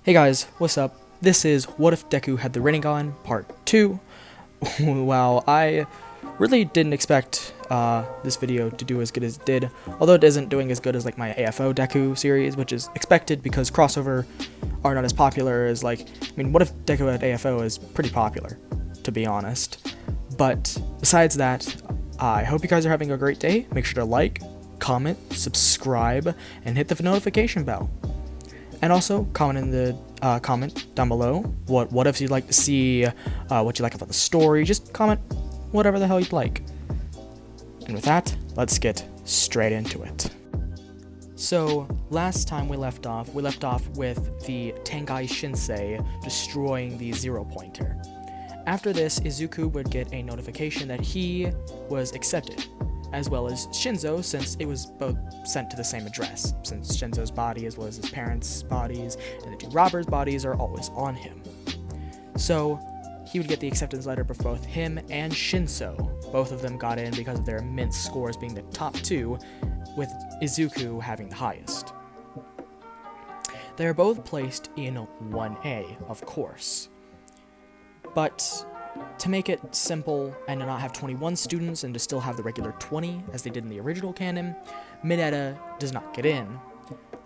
Hey guys, what's up? This is What If Deku Had the Rinnegan Part 2. Wow, I really didn't expect this video to do as good as it did, although it isn't doing as good as like my AFO Deku series, which is expected because crossover are not as popular as What If Deku Had AFO is pretty popular, to be honest. But besides that, I hope you guys are having a great day. Make sure to like, comment, subscribe, and hit the notification bell. And also, comment in the comment down below what if you'd like to see, what you like about the story. Just comment whatever the hell you'd like. And with that, let's get straight into it. So, last time we left off with the Tengai Shinsei destroying the Zero Pointer. After this, Izuku would get a notification that he was accepted, as well as Shinzo, since it was both sent to the same address, since Shinzo's body as well as his parents' bodies and the two robbers' bodies are always on him. So he would get the acceptance letter for both him and Shinzo. Both of them got in because of their immense scores being the top two, with Izuku having the highest. They are both placed in 1A, of course. But to make it simple and to not have 21 students and to still have the regular 20, as they did in the original canon, Mineta does not get in.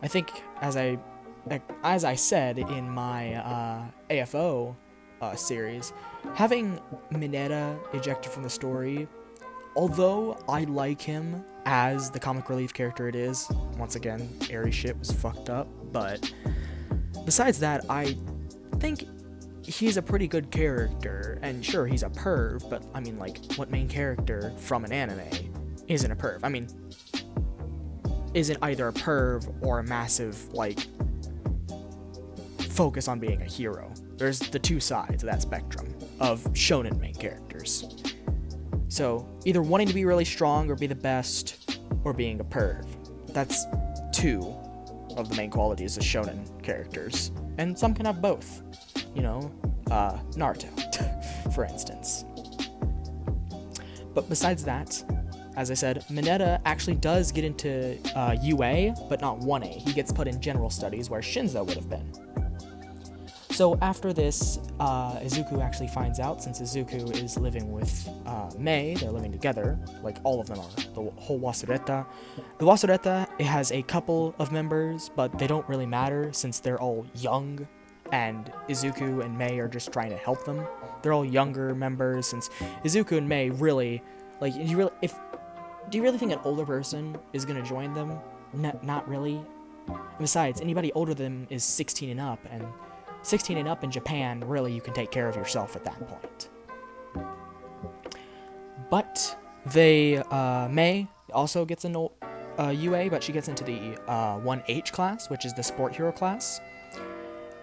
I think, as I said in my AFO series, having Mineta ejected from the story, although I like him as the comic relief character it is, once again, Aerie shit was fucked up, but besides that, I think he's a pretty good character, and sure, he's a perv, but I mean, what main character from an anime isn't a perv? I mean, isn't either a perv or a massive, focus on being a hero. There's the two sides of that spectrum of shonen main characters. So, either wanting to be really strong or be the best, or being a perv. That's two of the main qualities of shonen characters, and some can have both. Naruto, for instance. But besides that, as I said, Mineta actually does get into UA, but not 1A. He gets put in general studies, where Shinzo would have been. So after this, Izuku actually finds out, since Izuku is living with Mei, they're living together, all of them are, the whole Wasureta. The Wasureta, it has a couple of members, but they don't really matter, since they're all young, and Izuku and Mei are just trying to help them. They're all younger members, since Izuku and Mei really, do you really think an older person is gonna join them? Not really. And besides, anybody older than them is 16 and up, and 16 and up in Japan, really, you can take care of yourself at that point. But Mei also gets into UA, but she gets into the 1H class, which is the sport hero class.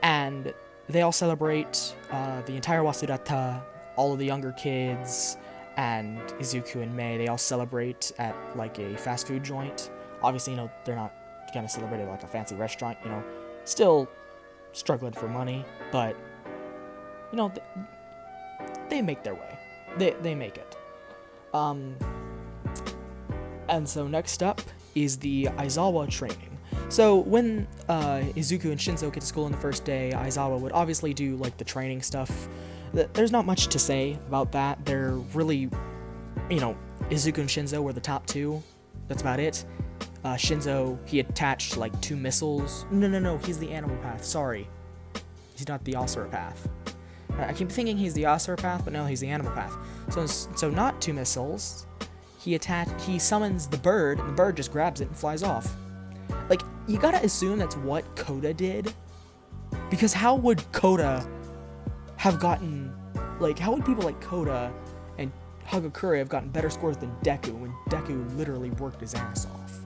And they all celebrate, the entire Wasurata, all of the younger kids, and Izuku and Mei, they all celebrate at, a fast food joint. Obviously, they're not gonna celebrate at, a fancy restaurant, still struggling for money, but, they make their way. They make it. And so next up is the Aizawa training. So when Izuku and Shinzo get to school on the first day, Aizawa would obviously do the training stuff. There's not much to say about that. They're really, Izuku and Shinzo were the top two. That's about it. Shinzo, he attached 2 missiles. No, he's the animal path. Sorry, he's not the Asura path. I keep thinking he's the Asura path, but no, he's the animal path. So not 2 missiles. He summons the bird, and the bird just grabs it and flies off. You gotta assume that's what Koda did, because how would Koda have gotten, how would people like Koda and Hagakure have gotten better scores than Deku when Deku literally worked his ass off?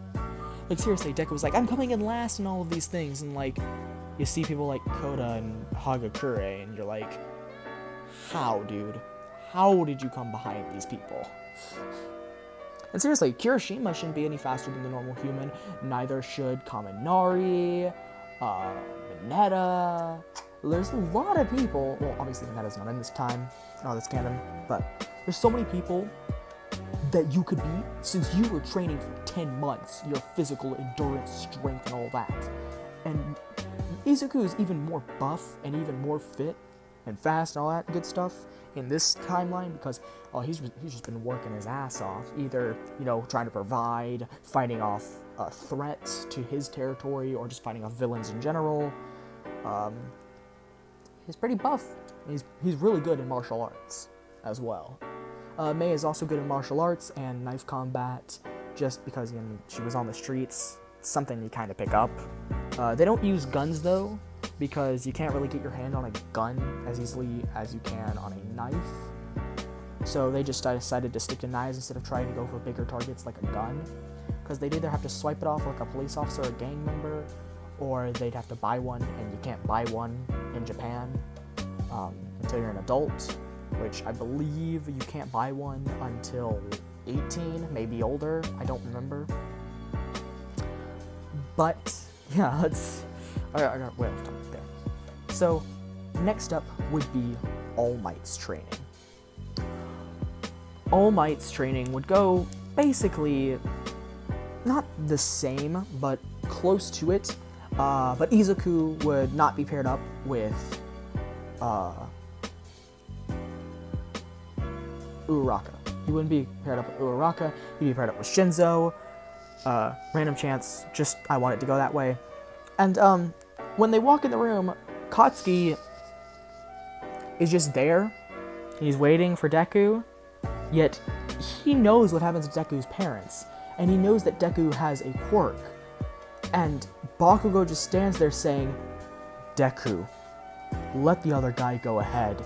Seriously, Deku was I'm coming in last in all of these things, and you see people like Koda and Hagakure, and you're how, dude? How did you come behind these people? And seriously, Kirishima shouldn't be any faster than the normal human. Neither should Kaminari, Mineta. There's a lot of people. Well, obviously Mineta's not in this canon, but there's so many people that you could beat since you were training for 10 months. Your physical endurance, strength, and all that. And Izuku is even more buff and even more fit and fast and all that good stuff in this timeline because he's just been working his ass off, either, you know, trying to provide, fighting off threats to his territory, or just fighting off villains in general. He's pretty buff. He's really good in martial arts as well. Mei is also good in martial arts and knife combat, just because, you know, she was on the streets. It's something you kind of pick up. They don't use guns though, because you can't really get your hand on a gun as easily as you can on a knife. So they just decided to stick to knives instead of trying to go for bigger targets like a gun, because they'd either have to swipe it off like a police officer or a gang member, or they'd have to buy one, and you can't buy one in Japan until you're an adult, which I believe you can't buy one until 18, maybe older, I don't remember. But yeah, I got way off topic there. So next up would be All Might's training. All Might's training would go basically not the same, but close to it. But Izuku would not be paired up with Uraraka. He wouldn't be paired up with Uraraka. He'd be paired up with Shinzo. Random chance, just I want it to go that way. And when they walk in the room, Katsuki is just there. He's waiting for Deku, yet he knows what happens to Deku's parents, and he knows that Deku has a quirk. And Bakugo just stands there saying, "Deku, let the other guy go ahead.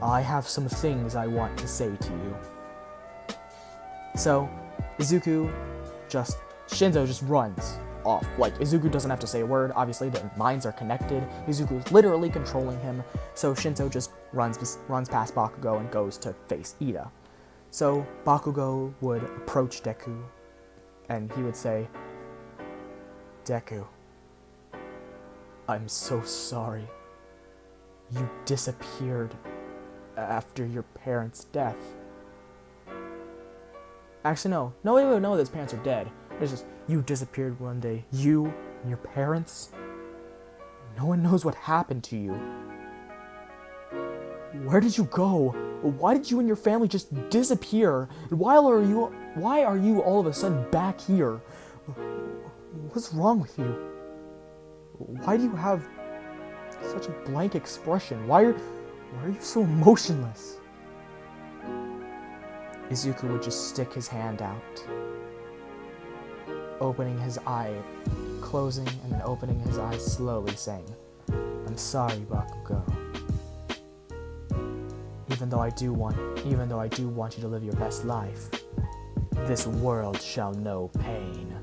I have some things I want to say to you." So, Shinzo just runs off. Like, Izuku doesn't have to say a word. Obviously, their minds are connected. Izuku is literally controlling him. So Shinzo just runs past Bakugo and goes to face Ida. So Bakugo would approach Deku, and he would say, "Deku, I'm so sorry. You disappeared after your parents' death." Actually, no. No, we don't know that his parents are dead. It's just, you disappeared one day. You and your parents? No one knows what happened to you. Where did you go? Why did you and your family just disappear? Why are you all of a sudden back here? What's wrong with you? Why do you have such a blank expression? Why are you so emotionless? Izuku would just stick his hand out, opening his eye, closing, and then opening his eyes slowly, saying, "I'm sorry, Bakugo. Even though I do want you to live your best life, this world shall know pain."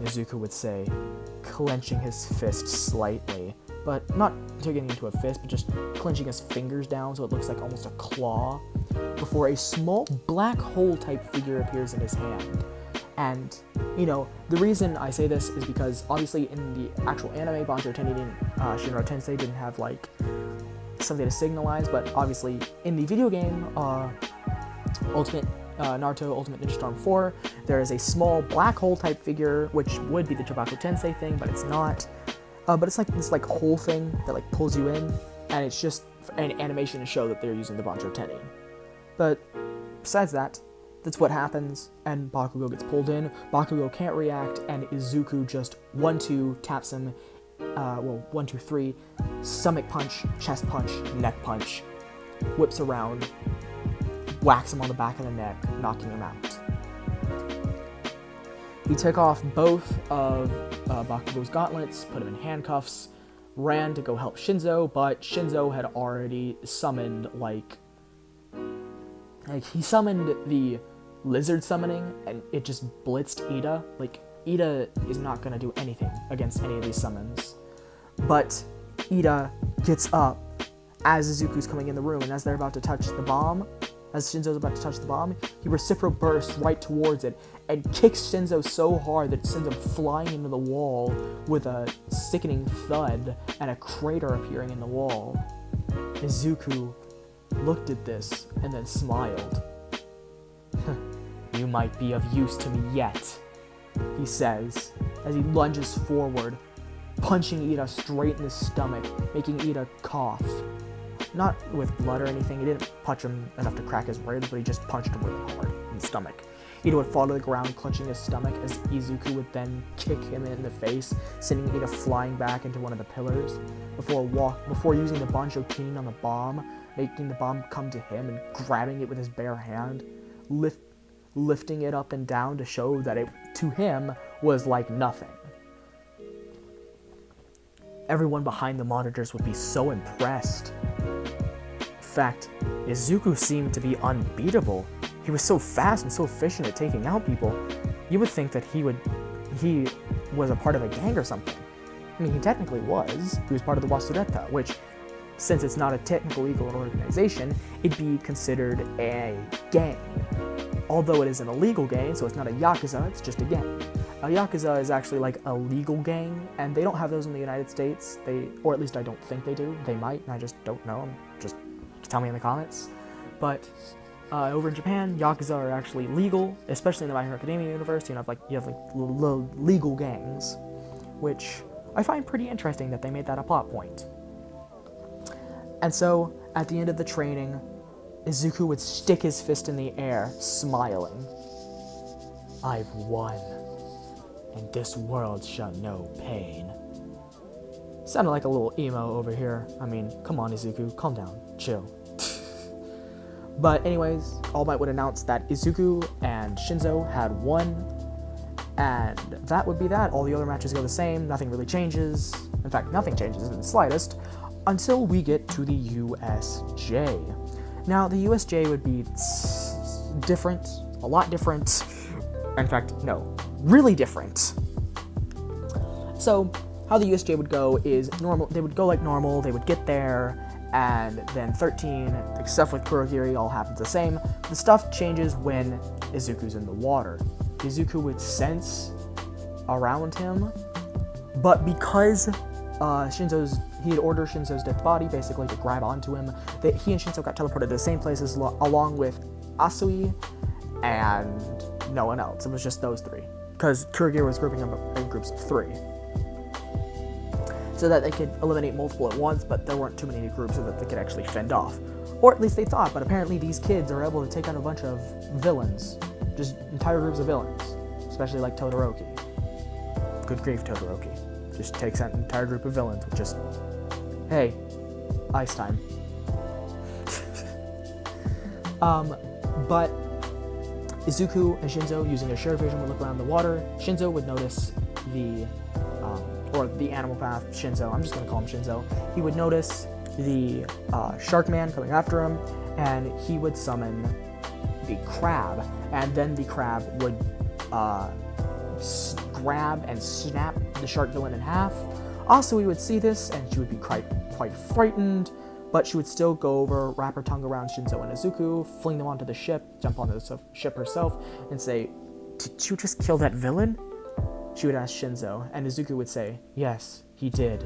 Izuku would say, clenching his fist slightly, but not turning into a fist, but just clenching his fingers down so it looks like almost a claw, before a small black hole type figure appears in his hand. And, you know, the reason I say this is because obviously in the actual anime, Banjo Shinro Tensei didn't have, like, something to signalize, but obviously in the video game, Naruto Ultimate Ninja Storm 4, there is a small black hole type figure, which would be the Tobacco Tensei thing, but it's not. But it's like this like hole thing that like pulls you in, and it's just an animation to show that they're using the Banjo Tensei. But besides that, that's what happens, and Bakugo gets pulled in. Bakugo can't react, and Izuku just 1-2 taps him. 1-2-3, stomach punch, chest punch, neck punch, whips around, whacks him on the back of the neck, knocking him out. He took off both of Bakugo's gauntlets, put him in handcuffs, ran to go help Shinzo, but Shinzo had already summoned, he summoned the lizard summoning, and it just blitzed Ida. Like, Ida is not going to do anything against any of these summons. But Ida gets up as Izuku's coming in the room, and as they're about to touch the bomb, as Shinzo's about to touch the bomb, he reciprocal bursts right towards it and kicks Shinzo so hard that it sends him flying into the wall with a sickening thud and a crater appearing in the wall. Izuku looked at this and then smiled. "You might be of use to me yet," he says, as he lunges forward, punching Ida straight in the stomach, making Ida cough. Not with blood or anything, he didn't punch him enough to crack his ribs, but he just punched him really hard in the stomach. Ida would fall to the ground, clutching his stomach, as Izuku would then kick him in the face, sending Ida flying back into one of the pillars, before using the Bancho Tenin on the bomb, making the bomb come to him and grabbing it with his bare hand, lifting it up and down to show that it, to him, was like nothing. Everyone behind the monitors would be so impressed. In fact, Izuku seemed to be unbeatable. He was so fast and so efficient at taking out people. You would think that he was a part of a gang or something. I mean, he technically was. He was part of the Wasureta, which, since it's not a technical legal organization, it'd be considered a gang. Although it is an illegal gang, so it's not a Yakuza, it's just a gang. A Yakuza is actually like a legal gang, and they don't have those in the United States. Or at least I don't think they do. They might, and I just don't know. Just tell me in the comments. But over in Japan, Yakuza are actually legal, especially in the My Hero Academia universe. You have legal gangs, which I find pretty interesting that they made that a plot point. And so, at the end of the training, Izuku would stick his fist in the air, smiling. I've won, and this world shall know pain. Sounded like a little emo over here. I mean, come on, Izuku, calm down, chill. But anyways, All Might would announce that Izuku and Shinzo had won, and that would be that. All the other matches go the same, nothing really changes. In fact, nothing changes in the slightest, until we get to the USJ. Now, the USJ would be different, a lot different. In fact, no, really different. So, how the USJ would go is normal. They would go like normal, they would get there, and then 13, except with Kurogiri, all happens the same. The stuff changes when Izuku's in the water. Izuku would sense around him, but because he had ordered Shinzo's dead body basically to grab onto him, that he and Shinzo got teleported to the same places along with Asui and no one else. It was just those three, because Kurogiri was grouping them in groups of 3. So that they could eliminate multiple at once, but there weren't too many groups so that they could actually fend off. Or at least they thought, but apparently these kids are able to take on a bunch of villains. Just entire groups of villains. Especially like Todoroki. Good grief, Todoroki. Just takes out an entire group of villains with just, hey, ice time. But Izuku and Shinzo, using their shared vision, would look around the water. Shinzo would notice the animal path, Shinzo, I'm just going to call him Shinzo, he would notice the shark man coming after him, and he would summon the crab, and then the crab would grab and snap the shark villain in half. Also, we would see this, and she would be quite frightened, but she would still go over, wrap her tongue around Shinzo and Izuku, fling them onto the ship, jump onto the ship herself, and say, "Did you just kill that villain?" She would ask Shinzo, and Izuku would say, "Yes, he did.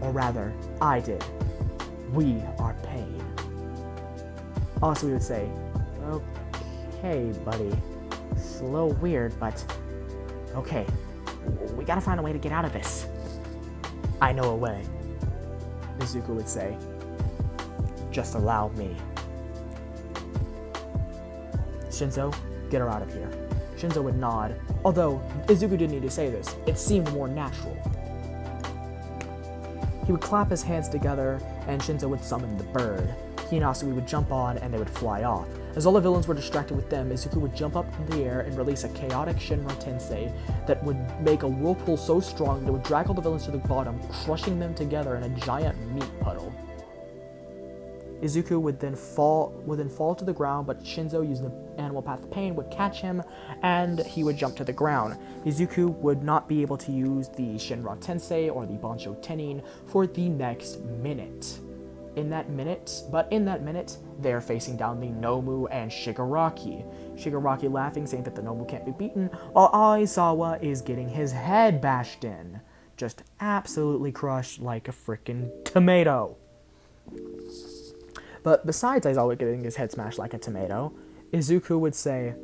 Or rather, I did. We are pain." Also, we would say, "Okay, buddy. It's a little weird, but okay. We gotta find a way to get out of this." "I know a way," Izuku would say. "Just allow me." "Shinzo, get her out of here." Shinzo would nod, although Izuku didn't need to say this. It seemed more natural. He would clap his hands together, and Shinzo would summon the bird. He and Asui would jump on, and they would fly off. As all the villains were distracted with them, Izuku would jump up in the air and release a chaotic Shinra Tensei that would make a whirlpool so strong that it would drag all the villains to the bottom, crushing them together in a giant meat puddle. Izuku would then fall to the ground, but Shinzo, using the animal path pain, would catch him, and he would jump to the ground. Izuku would not be able to use the Shinra Tensei or the Bancho Tenin for the next minute. In that minute, they're facing down the Nomu and Shigaraki. Shigaraki laughing, saying that the Nomu can't be beaten, while Aizawa is getting his head bashed in. Just absolutely crushed like a frickin' tomato. But besides Aizawa getting his head smashed like a tomato, Izuku would say,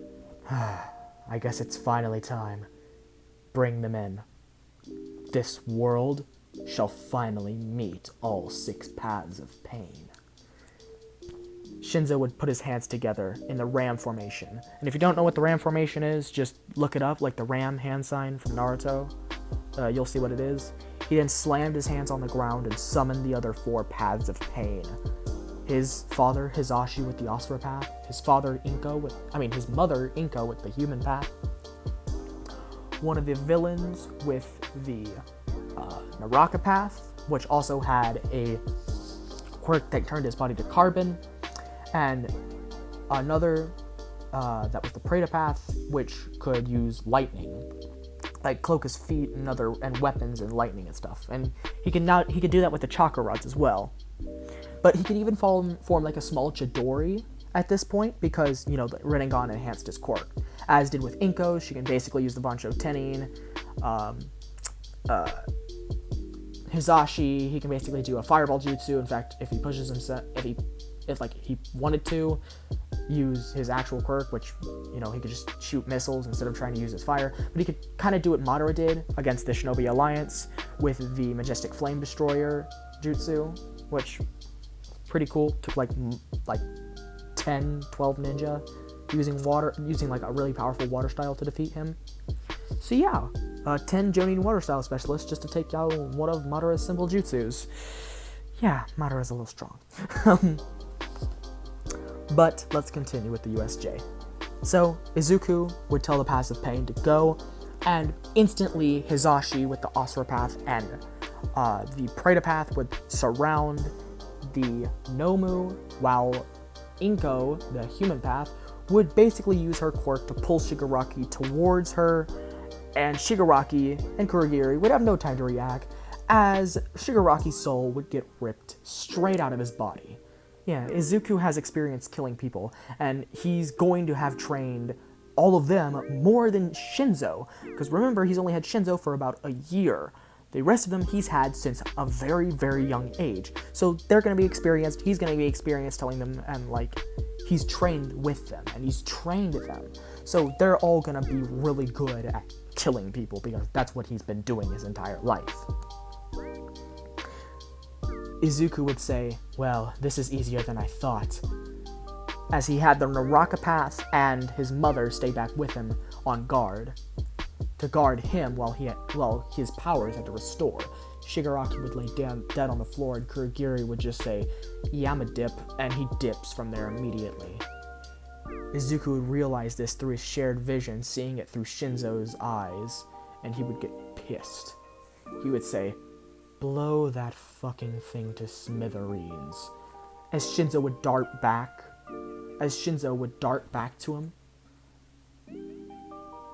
"I guess it's finally time. Bring them in. This world shall finally meet all 6 paths of pain. Shinzo would put his hands together in the ram formation. And if you don't know what the ram formation is, just look it up, like the ram hand sign from Naruto. You'll see what it is. He then slammed his hands on the ground and summoned the other 4 paths of pain. His father, Hisashi, with the Asura path. His mother, Inko, with the human path. One of the villains with the Naraka path, which also had a quirk that turned his body to carbon. And another that was the Preta path, which could use lightning, like cloak his feet and weapons and lightning and stuff. And he could do that with the chakra rods as well. But he could even form like a small Chidori at this point because, the Rinnegan enhanced his quirk. As did with Inko, she can basically use the Bancho Tenin. Hisashi, he can basically do a fireball jutsu. In fact, if he pushes himself, if he wanted to use his actual quirk, which, he could just shoot missiles instead of trying to use his fire, but he could kind of do what Madara did against the Shinobi Alliance with the Majestic Flame Destroyer jutsu, which pretty cool. Took like 10, 12 ninja using like a really powerful water style to defeat him. So yeah, 10 Jonin water style specialists just to take out one of Madara's simple jutsus. Yeah, Madara's a little strong. But let's continue with the USJ. So Izuku would tell the Paths of Pain to go, and instantly Hisashi with the Asura path and the Preta path would surround the Nomu, while Inko, the human path, would basically use her quirk to pull Shigaraki towards her, and Shigaraki and Kurogiri would have no time to react, as Shigaraki's soul would get ripped straight out of his body. Yeah, Izuku has experience killing people, and he's going to have trained all of them more than Shinzo, because remember, he's only had Shinzo for about a year. The rest of them he's had since a very, very young age. So they're going to be experienced, he's going to be experienced telling them, and he's trained with them, and he's trained them. So they're all going to be really good at killing people, because that's what he's been doing his entire life. Izuku would say, well, this is easier than I thought, as he had the Naraka path and his mother stay back with him on guard, to guard him while his powers had to restore. Shigaraki would lay down dead on the floor, and Kurogiri would just say, yeah, I'm a dip, and he dips from there immediately. Izuku would realize this through his shared vision, seeing it through Shinzo's eyes, and he would get pissed. He would say, blow that fucking thing to smithereens, as Shinzo would dart back to him,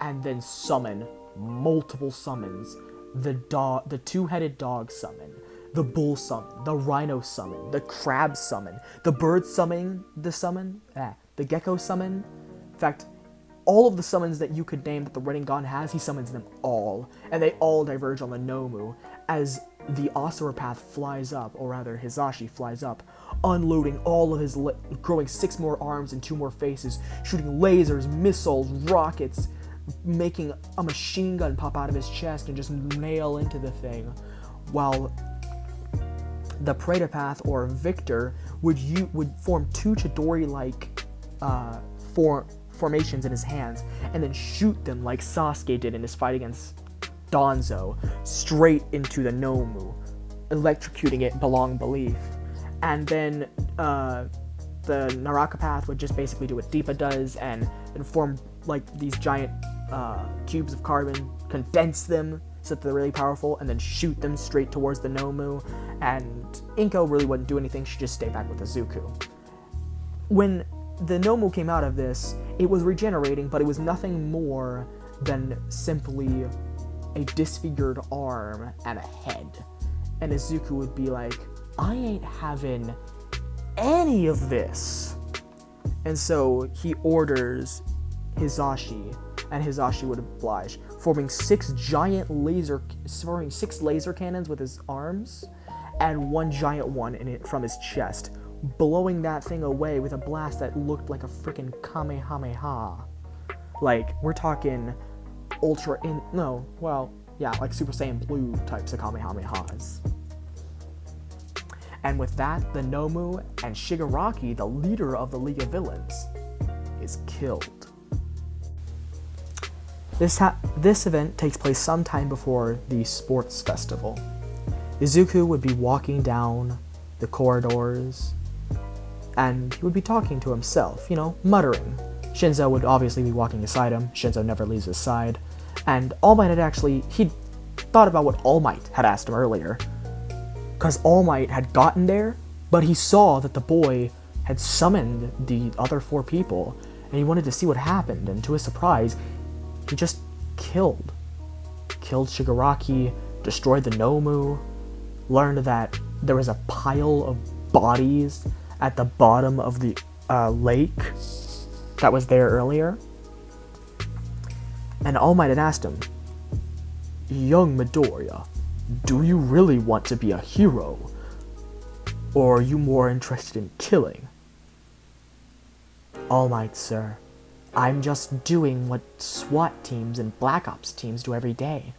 and then summon multiple summons. The two-headed dog summon, the bull summon, the rhino summon, the crab summon, the bird summon, the gecko summon. In fact, all of the summons that you could name that the Rinnegan has, he summons them all, and they all diverge on the Nomu, as the Asura path flies up, or rather Hisashi flies up, unloading all of his, growing 6 more arms and 2 more faces, shooting lasers, missiles, rockets, making a machine gun pop out of his chest and just nail into the thing, while the Preta path, or Victor, would form 2 Chidori-like formations in his hands, and then shoot them like Sasuke did in his fight against Danzo, straight into the Nomu, electrocuting it beyond belief. And then the Naraka path would just basically do what Deepa does, and form like these giant cubes of carbon, condense them so that they're really powerful, and then shoot them straight towards the Nomu. And Inko really wouldn't do anything, she'd just stay back with Izuku. When the Nomu came out of this, it was regenerating, but it was nothing more than simply a disfigured arm and a head. And Izuku would be like, I ain't having any of this. And so he orders Hisashi, and Hisashi would oblige, forming 6 laser cannons with his arms, and 1 giant one in it from his chest, blowing that thing away with a blast that looked like a freaking Kamehameha. Like, we're talking like Super Saiyan Blue types of Kamehamehas. And with that, the Nomu and Shigaraki, the leader of the League of Villains, is killed. This event takes place sometime before the sports festival. Izuku would be walking down the corridors, and he would be talking to himself, muttering. Shinzo would obviously be walking beside him. Shinzo never leaves his side. And All Might he'd thought about what All Might had asked him earlier. Because All Might had gotten there, but he saw that the boy had summoned the other 4 people, and he wanted to see what happened, and to his surprise, he just killed Shigaraki, destroyed the Nomu, learned that there was a pile of bodies at the bottom of the lake that was there earlier. And All Might had asked him, "Young Midoriya, do you really want to be a hero? Or are you more interested in killing?" "All Might, sir. I'm just doing what SWAT teams and Black Ops teams do every day.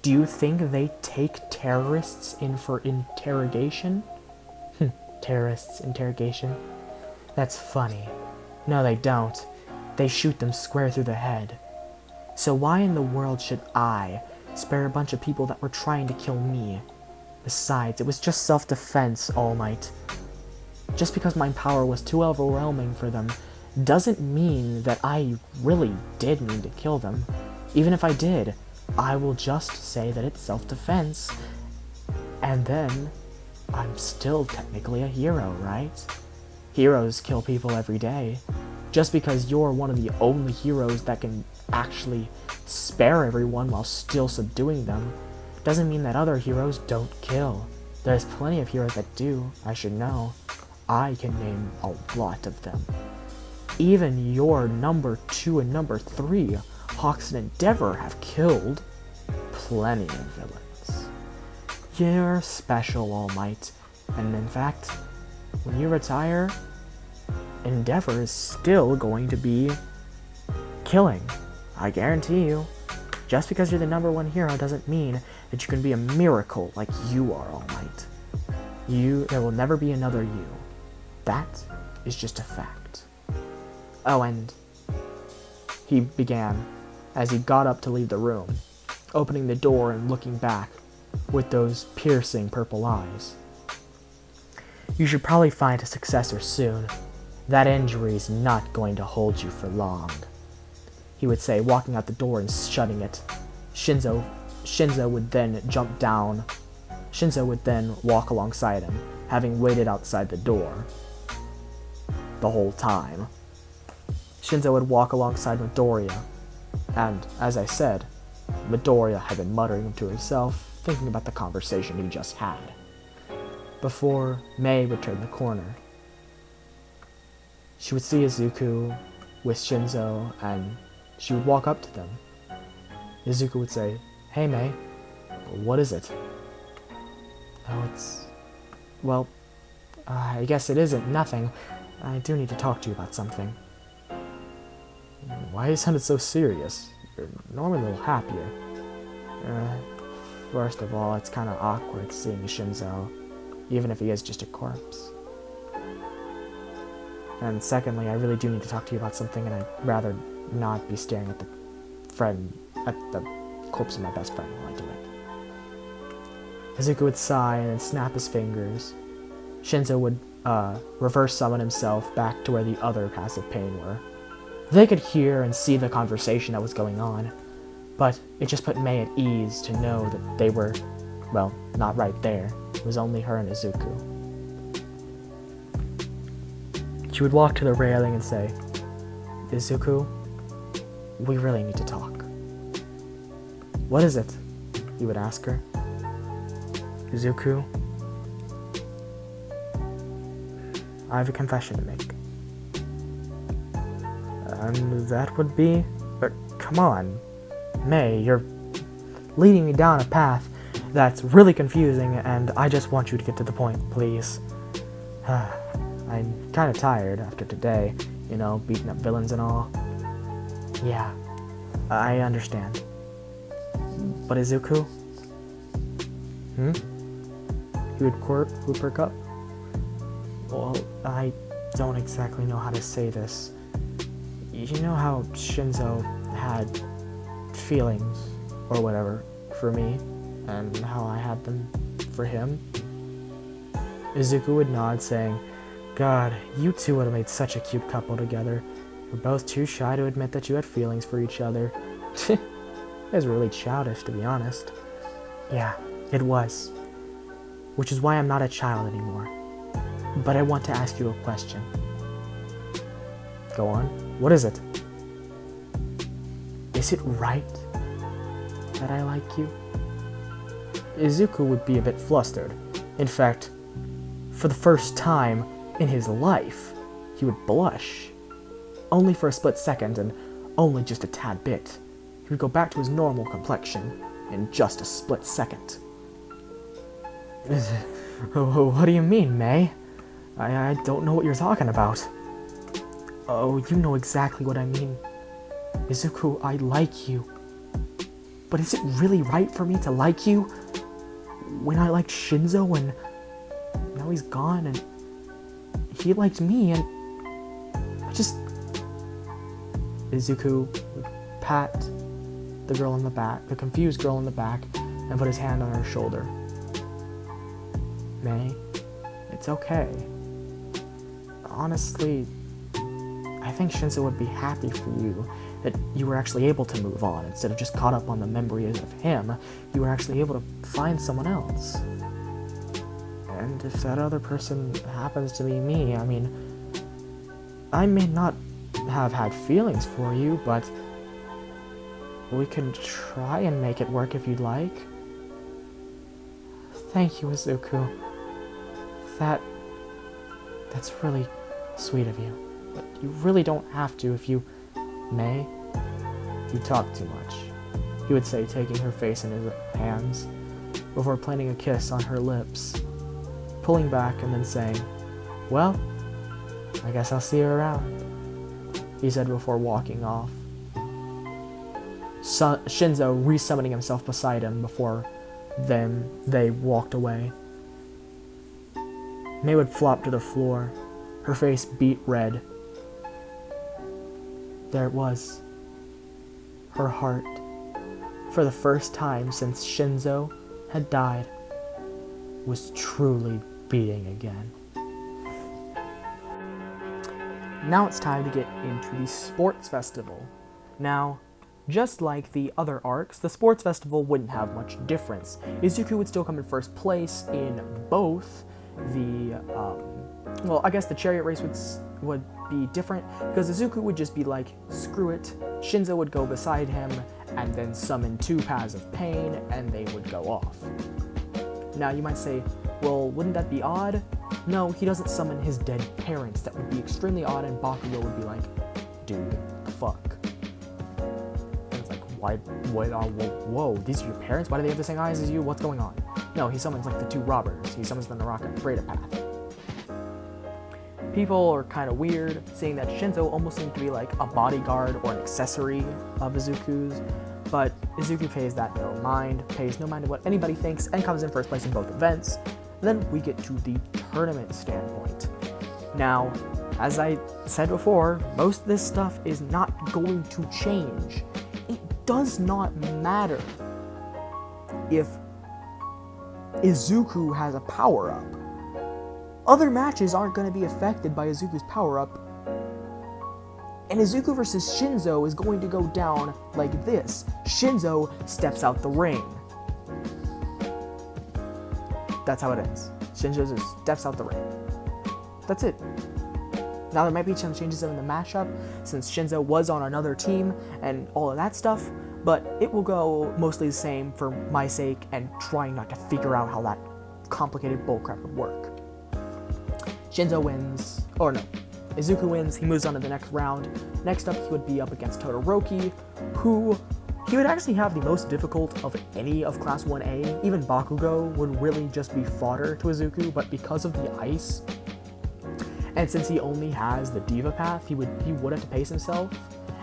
Do you think they take terrorists in for interrogation?" Terrorists, interrogation? That's funny. No, they don't. They shoot them square through the head. So why in the world should I spare a bunch of people that were trying to kill me? Besides, it was just self-defense, All Might. Just because my power was too overwhelming for them doesn't mean that I really did mean to kill them. Even if I did, I will just say that it's self-defense, and then I'm still technically a hero, right? Heroes kill people every day. Just because you're one of the only heroes that can actually spare everyone while still subduing them doesn't mean that other heroes don't kill. There's plenty of heroes that do, I should know. I can name a lot of them. Even your number 2 and number 3, Hawks and Endeavor, have killed plenty of villains. You're special, All Might, and in fact, when you retire, Endeavor is still going to be killing. I guarantee you. Just because you're the number 1 hero doesn't mean that you can be a miracle like you are, All Might. There will never be another you. That is just a fact. Oh, and he began, as he got up to leave the room, opening the door and looking back with those piercing purple eyes. You should probably find a successor soon. That injury's not going to hold you for long, he would say, walking out the door and shutting it. Shinzo would then jump down. Shinzo would then walk alongside him, having waited outside the door the whole time. Shinzo would walk alongside Midoriya, and, as I said, Midoriya had been muttering to herself, thinking about the conversation he just had, before Mei would turn the corner. She would see Izuku with Shinzo, and she would walk up to them. Izuku would say, "Hey, Mei, what is it?" "Oh, I guess it isn't nothing. I do need to talk to you about something." "Why you sounded so serious? You're normally a little happier." First of all, it's kind of awkward seeing Shinzo, even if he is just a corpse. And secondly, I really do need to talk to you about something, and I'd rather not be staring at the corpse of my best friend while I do it. Izuku would sigh and then snap his fingers. Shinzo would reverse summon himself back to where the other passive pain were. They could hear and see the conversation that was going on, but it just put Mei at ease to know that they were, well, not right there. It was only her and Izuku. She would walk to the railing and say, "Izuku, we really need to talk." "What is it?" he would ask her. "Izuku, I have a confession to make." "And that would be?" Come on, Mei, you're leading me down a path that's really confusing, and I just want you to get to the point, please. I'm kind of tired after today, beating up villains and all. Yeah, I understand. But Izuku? He would perk up? Well, I don't exactly know how to say this. You know how Shinzo had feelings, or whatever, for me, and how I had them for him? Izuku would nod, saying, God, you two would have made such a cute couple together. You're both too shy to admit that you had feelings for each other. It was really childish, to be honest. Yeah, it was. Which is why I'm not a child anymore. But I want to ask you a question. Go on. What is it? Is it right that I like you? Izuku would be a bit flustered. In fact, for the first time in his life, he would blush. Only for a split second, and only just a tad bit. He would go back to his normal complexion in just a split second. What do you mean, Mei? I don't know what you're talking about. Oh, you know exactly what I mean. Izuku, I like you. But is it really right for me to like you when I liked Shinzo and now he's gone and he liked me and I just... Izuku would pat the girl in the back, the confused girl in the back, and put his hand on her shoulder. Mei, it's okay. Honestly, I think Shinzo would be happy for you that you were actually able to move on. Instead of just caught up on the memories of him, you were actually able to find someone else. And if that other person happens to be me, I mean, I may not have had feelings for you, but we can try and make it work if you'd like. Thank you, Izuku. That's really sweet of you. But you really don't have to if you... Mei, you talk too much, he would say, taking her face in his hands, before planting a kiss on her lips, pulling back and then saying, Well, I guess I'll see you around, he said before walking off. Shinzo resummoning himself beside him before then they walked away. Mei would flop to the floor, her face beet red. There it was. Her heart, for the first time since Shinzo had died, was truly beating again. Now it's time to get into the sports festival. Now, just like the other arcs, the sports festival wouldn't have much difference. Izuku would still come in first place in both the, well, I guess the chariot race would be different, because Izuku would just be like, screw it. Shinzo would go beside him, and then summon 2 paths of pain, and they would go off. Now, you might say, well, wouldn't that be odd? No, he doesn't summon his dead parents. That would be extremely odd, and Bakugo would be like, dude, fuck. And it's like, whoa, these are your parents? Why do they have the same eyes as you? What's going on? No, he summons like the 2 robbers. He summons the Naraka and Breda path. People are kind of weird, seeing that Shinzo almost seemed to be like a bodyguard or an accessory of Izuku's, but Izuku pays no mind to what anybody thinks, and comes in first place in both events. Then we get to the tournament standpoint. Now, as I said before, most of this stuff is not going to change. It does not matter if Izuku has a power-up. Other matches aren't going to be affected by Izuku's power-up. And Izuku versus Shinzo is going to go down like this. Shinzo steps out the ring. That's how it ends. Shinzo just steps out the ring. That's it. Now there might be some changes in the matchup, since Shinzo was on another team and all of that stuff, but it will go mostly the same for my sake and trying not to figure out how that complicated bullcrap would work. Shinzo wins, or no, Izuku wins, he moves on to the next round. Next up, he would be up against Todoroki, who he would actually have the most difficult of any of Class 1A. Even Bakugo would really just be fodder to Izuku, but because of the ice, and since he only has the Diva path, he would have to pace himself,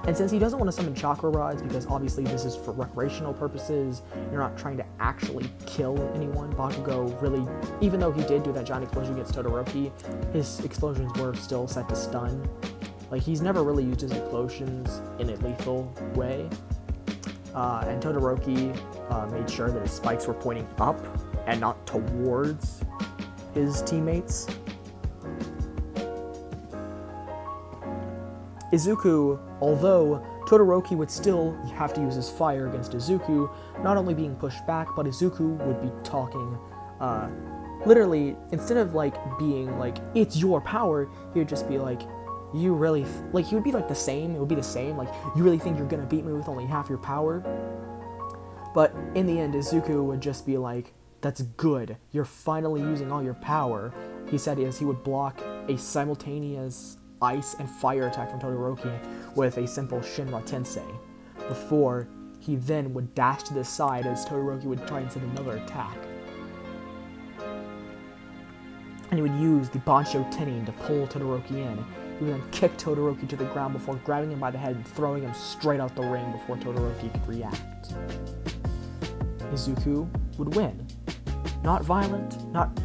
And since he doesn't want to summon chakra rods, because obviously this is for recreational purposes, you're not trying to actually kill anyone, Bakugo really, even though he did do that giant explosion against Todoroki, his explosions were still set to stun. Like, he's never really used his explosions in a lethal way. And Todoroki made sure that his spikes were pointing up and not towards his teammates. Izuku, although Todoroki would still have to use his fire against Izuku, not only being pushed back, but Izuku would be talking, literally, instead of, like, being, like, it's your power, he would just be like, you really, like, he would be, like, the same, it would be the same, like, you really think you're gonna beat me with only half your power? But in the end, Izuku would just be like, that's good, you're finally using all your power. He said he would block a simultaneous ice and fire attack from Todoroki with a simple Shinra Tensei, before he then would dash to the side as Todoroki would try and send another attack. And he would use the Bansho Tenin to pull Todoroki in. He would then kick Todoroki to the ground before grabbing him by the head and throwing him straight out the ring before Todoroki could react. Izuku would win. Not violent,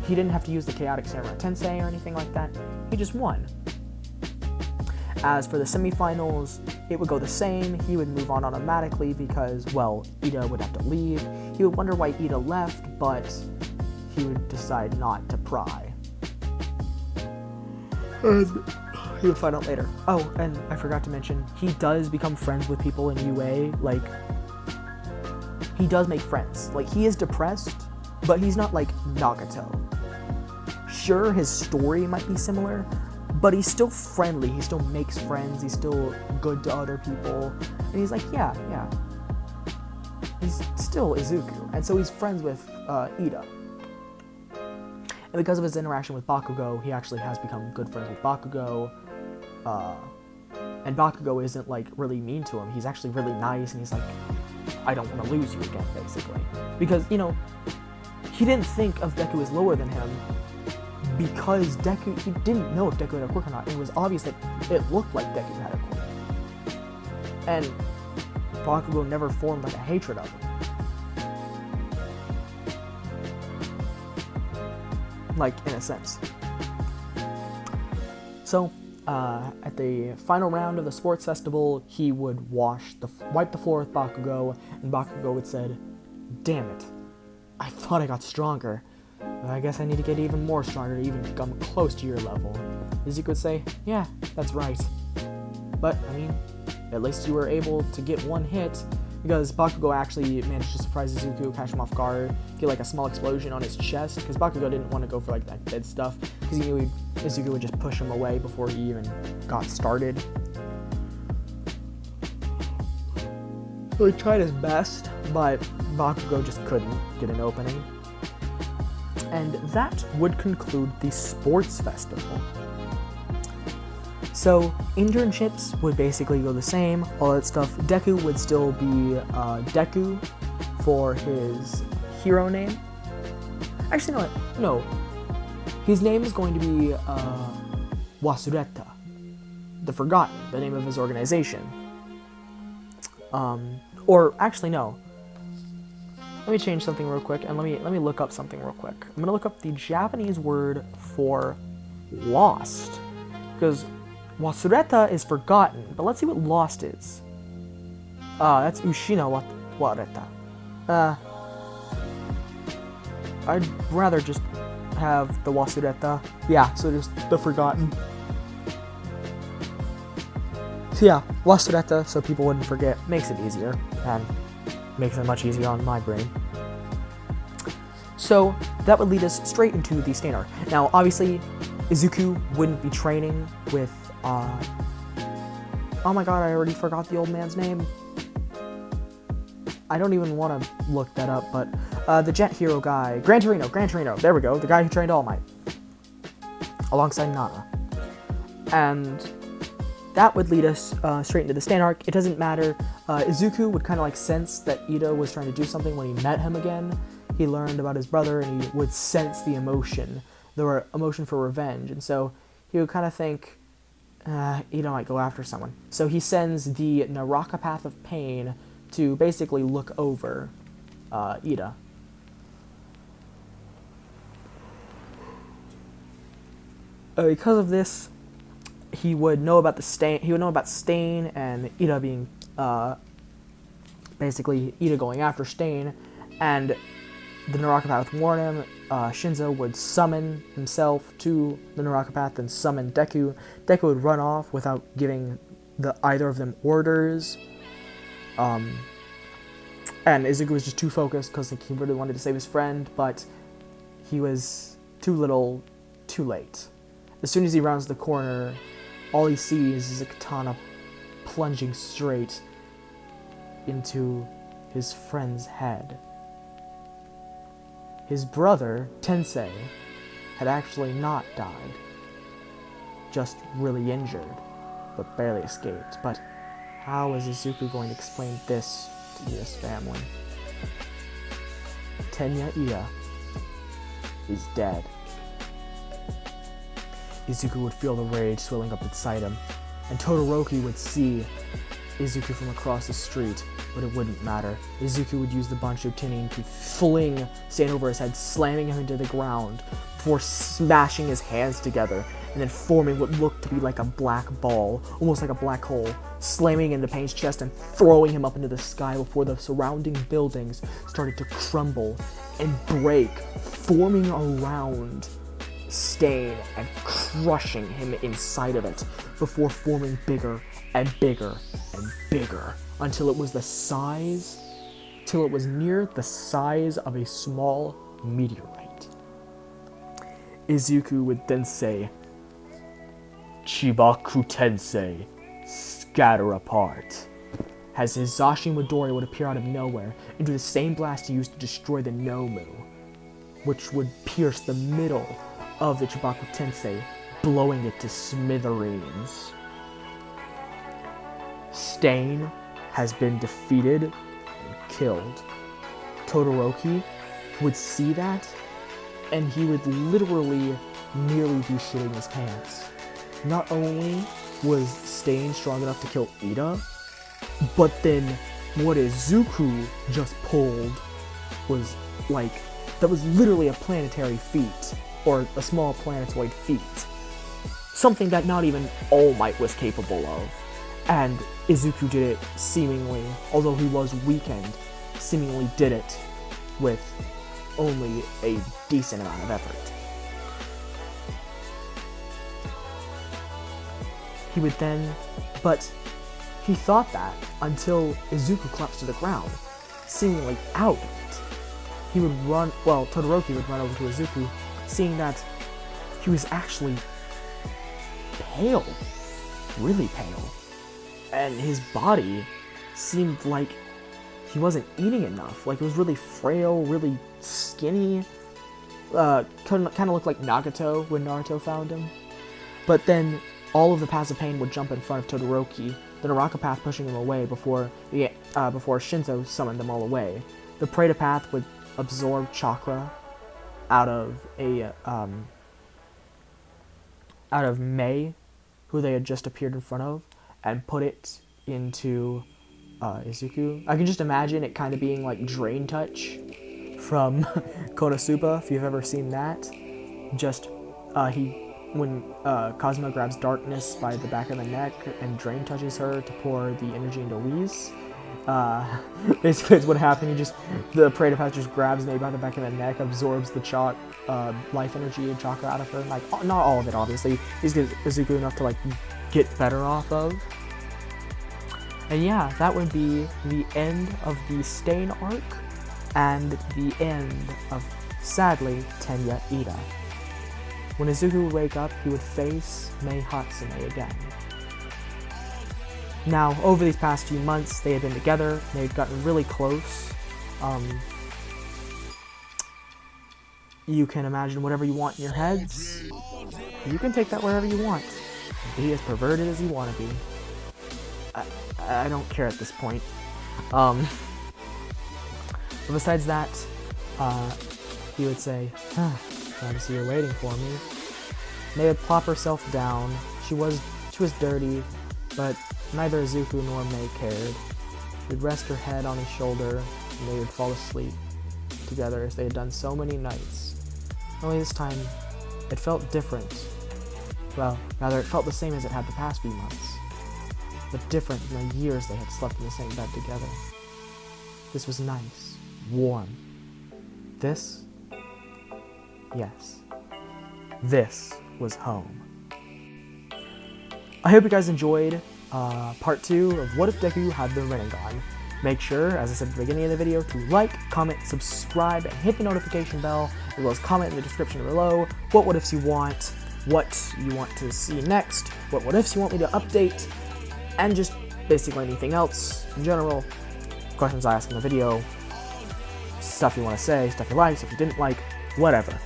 he didn't have to use the chaotic Samurai Tensei or anything like that, he just won. As for the semifinals, it would go the same. He would move on automatically because, well, Ida would have to leave. He would wonder why Ida left, but he would decide not to pry. And he would find out later. Oh, and I forgot to mention, he does become friends with people in UA. Like, he does make friends. Like, he is depressed, but he's not like Nagato. Sure, his story might be similar, but he's still friendly, he still makes friends, he's still good to other people, and he's like, yeah. He's still Izuku, and so he's friends with Ida. And because of his interaction with Bakugo, he actually has become good friends with Bakugo, and Bakugo isn't, like, really mean to him, he's actually really nice, and he's like, I don't want to lose you again, basically. Because, you know, he didn't think of Deku as lower than him, because Deku, he didnn know if Deku had a quirk or not, and it was obvious that it looked like Deku had a quirk. And Bakugo never formed, like, a hatred of him. Like, in a sense. So, at the final round of the sports festival, he would wipe the floor with Bakugo, and Bakugo would say, damn it, I thought I got stronger. I guess I need to get even more stronger to even come close to your level. Izuku would say, yeah, that's right. But, I mean, at least you were able to get one hit, because Bakugo actually managed to surprise Izuku, catch him off guard, get like a small explosion on his chest, because Bakugo didn't want to go for like that dead stuff, because he knew Izuku would just push him away before he even got started. So he tried his best, but Bakugo just couldn't get an opening. And that would conclude the sports festival. So, internships would basically go the same, all that stuff. Deku would still be Deku for his hero name. Actually, no. His name is going to be Wasureta, the Forgotten, the name of his organization. Or, actually, no. Let me change something real quick, and let me look up something real quick. I'm gonna look up the Japanese word for lost, because Wasureta is forgotten, but let's see what lost is. That's Ushina Wareta. I'd rather just have the Wasureta. Yeah, so just the forgotten. So yeah, Wasureta, so people wouldn't forget. Makes it easier, and makes it much easier on my brain. So that would lead us straight into the stand arc. Now, obviously, Izuku wouldn't be training with, oh my god, I already forgot the old man's name. I don't even want to look that up, but the Jet Hero guy, Gran Torino, there we go, the guy who trained All Might, alongside Nana. And that would lead us straight into the stand arc. It doesn't matter. Izuku would kind of like sense that Ida was trying to do something when he met him again. He learned about his brother, and he would sense the emotion for revenge. And so he would kind of think, Ida might go after someone. So he sends the Naraka Path of Pain to basically look over Ida. Because of this, he would know about the stain. He would know about Stain and Ida being basically Ida going after Stain, and the Naraka Path would warn him. Shinzo would summon himself to the Naraka Path and summon Deku. Deku would run off without giving either of them orders. And Izuku was just too focused because he really wanted to save his friend, but he was too little, too late. As soon as he rounds the corner, all he sees is a katana plunging straight into his friend's head. His brother, Tensei, had actually not died, just really injured, but barely escaped. But how is Izuku going to explain this to this family? Tenya Ida is dead. Izuku would feel the rage swelling up inside him, and Todoroki would see Izuku from across the street, but it wouldn't matter. Izuku would use the Bansho Tinin to fling Stain over his head, slamming him into the ground, before smashing his hands together, and then forming what looked to be like a black ball, almost like a black hole, slamming into Pain's chest and throwing him up into the sky before the surrounding buildings started to crumble and break, forming around Stain and crushing him inside of it, before forming bigger and bigger and bigger until it was near the size of a small meteorite. Izuku would then say, "Chibaku Tensei, scatter apart," as his Zashi Midori would appear out of nowhere and do the same blast he used to destroy the Nomu, which would pierce the middle of the Chibaku Tensei, blowing it to smithereens. Stain has been defeated and killed. Todoroki would see that, and he would literally nearly be shitting his pants. Not only was Stain strong enough to kill Ida, but then what Izuku just pulled was like, that was literally a planetary feat, or a small planetoid feat. Something that not even All Might was capable of. And Izuku did it seemingly, although he was weakened, seemingly did it with only a decent amount of effort. He would then, but he thought that until Izuku collapsed to the ground, seemingly out of it. He would run, well, Todoroki would run over to Izuku, seeing that he was actually pale, really pale. And his body seemed like he wasn't eating enough. Like, it was really frail, really skinny. Kind of looked like Nagato when Naruto found him. But then all of the paths of pain would jump in front of Todoroki, the Naraka path pushing him away before Shinzo summoned them all away. The Preta path would absorb chakra out of Mei, who they had just appeared in front of, and put it into Izuku. I can just imagine it kind of being like Drain Touch from Konosuba, if you've ever seen that. Just, when Cosmo grabs Darkness by the back of the neck and Drain Touches her to pour the energy into Whis. Basically, it's what happened. The Preta Path just grabs Mei by the back of the neck, absorbs the life energy and chakra out of her. Like, not all of it, obviously. He's gives Izuku enough to, like, get better off of. And yeah, that would be the end of the Stain arc, and the end of, sadly, Tenya Ida. When Izuku would wake up, he would face Mei Hatsume again. Now, over these past few months, they had been together, they had gotten really close. You can imagine whatever you want in your heads. You can take that wherever you want. Be as perverted as you want to be. I don't care at this point. But besides that, he would say, glad to see you're waiting for me. Mei would plop herself down. She was She was dirty, but neither Izuku nor Mei cared. She'd rest her head on his shoulder, and they would fall asleep together as they had done so many nights. Only this time, it felt different. Well, rather, it felt the same as it had the past few months, but different than the years they had slept in the same bed together. This was nice, warm. This? Yes. This was home. I hope you guys enjoyed part 2 of What If Deku Had the Rinnegan. Make sure, as I said at the beginning of the video, to like, comment, subscribe, and hit the notification bell, as well as comment in the description below what ifs you want, what you want to see next, what ifs you want me to update, and just basically anything else in general, questions I ask in the video, stuff you want to say, stuff you like, stuff you didn't like, whatever.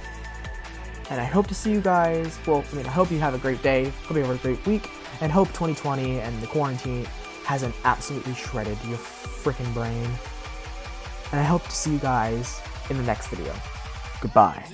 And I hope to see you guys, I hope you have a great day, hope you have a great week, and hope 2020 and the quarantine hasn't absolutely shredded your freaking brain. And I hope to see you guys in the next video. Goodbye.